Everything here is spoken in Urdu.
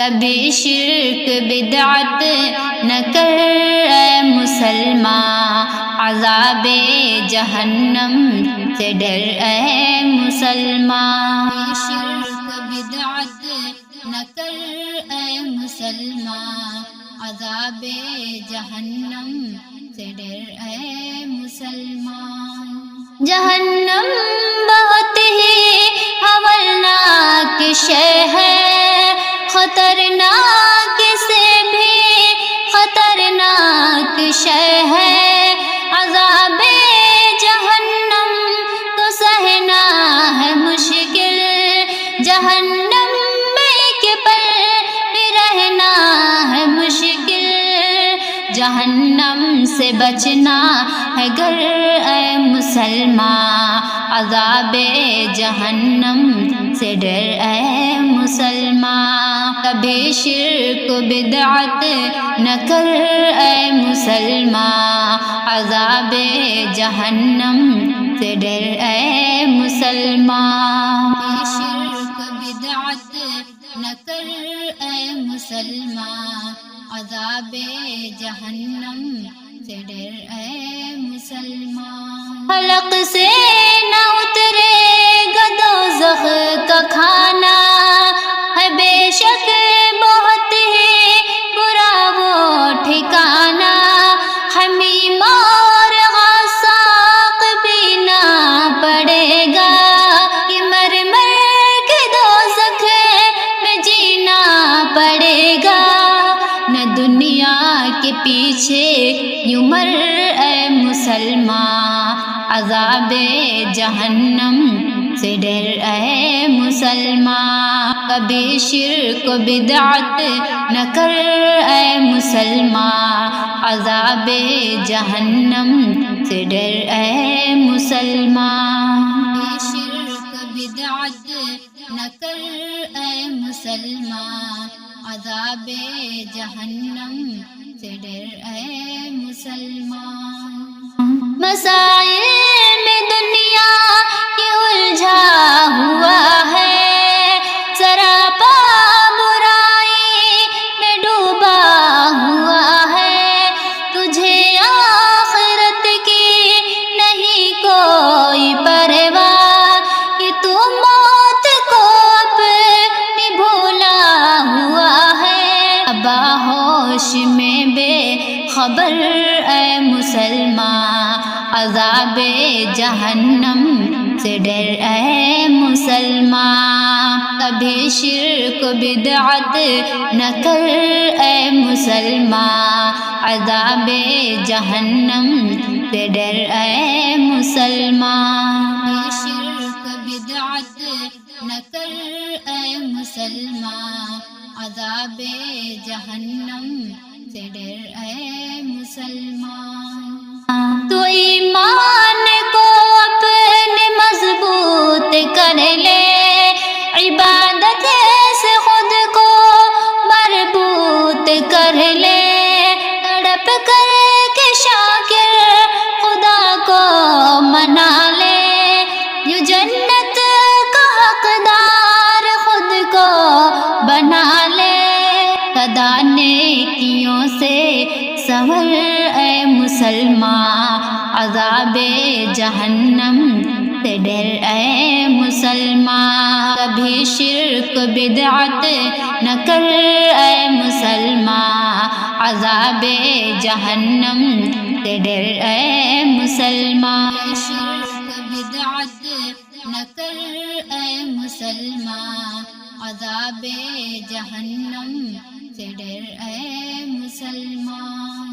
کبھی شرک بدعت نہ کر اے مسلمان، عذاب جہنم سے ڈر اے مسلمان۔ کبھی شرک بدعت نہ کر اے مسلمان، عذاب جہنم سے ڈر اے مسلمان۔ جہنم بہت ہی ہولناک شے ہے، خطرناک سے بھی خطرناک شے ہے۔ عذاب جہنم تو سہنا ہے مشکل، جہنم میں کے پر رہنا ہے مشکل۔ جہنم سے بچنا ہے گر اے مسلمان، عذاب جہنم سے ڈر اے مسلمان۔ کبھی شرک بدعت نہ کر اے مسلمان، عذاب جہنم سے ڈر اے مسلمان۔ کبھی شرک بدعت نہ کر اے مسلمان، عذاب جہنم سے ڈر اے مسلمان۔ حلق سے نہ اترے گا دوزخ کا کھانا، ہے بے شک بہت ہی برا وہ ٹھکانا۔ حمیم اور غساق پینا پڑے گا، کہ مر مر کے دوزخ میں جینا پڑے گا۔ نہ دنیا کے پیچھے یوں مر اے مسلمان، عذاب جہنم سے ڈر اے مسلمان۔ کبھی شرک بدعت نہ کر اے مسلمان، عذاب جہنم سے ڈر اے مسلمان۔ کبھی شرک بدعت نہ کر اے مسلمان، عذاب جہنم سے ڈر اے مسلمان۔ مسائل میں دنیا کی الجھا ہوا ہے، سراپا برائی میں ڈوبا ہوا ہے۔ تجھے آخرت کی نہیں کوئی پرواہ، کہ تو موت کو اپنی بھولا ہوا ہے۔ ابا ہوش میں بے خبر اے مسلمان، عذاب جہنم سے ڈر اے مسلمان۔ کبھی شرک بدعت نہ کر اے مسلمان، عذاب جہنم سے ڈر اے مسلمان۔ کبھی شرک بدعت نہ کر اے مسلمان، عذاب جہنم سے ڈر اے مسلمان۔ تو ایمان کو اپنے مضبوط کر لے، عبادت سے خود کو مربوط کر لے۔ تڑپ کر کے شاکر خدا کو منا لے، یوں جنت کا حقدار خود کو بنا لے۔ سدا نیکیوں سے سنور اے مسلمان، عذاب جہنم سے ڈر اے مسلمان۔ کبھی شرک بدعت نہ کر اے مسلمان، عذاب جہنم سے ڈر اے مسلمان۔ شرک بدعت نہ کر اے مسلمان، عذاب جہنم سے ڈر اے مسلمان۔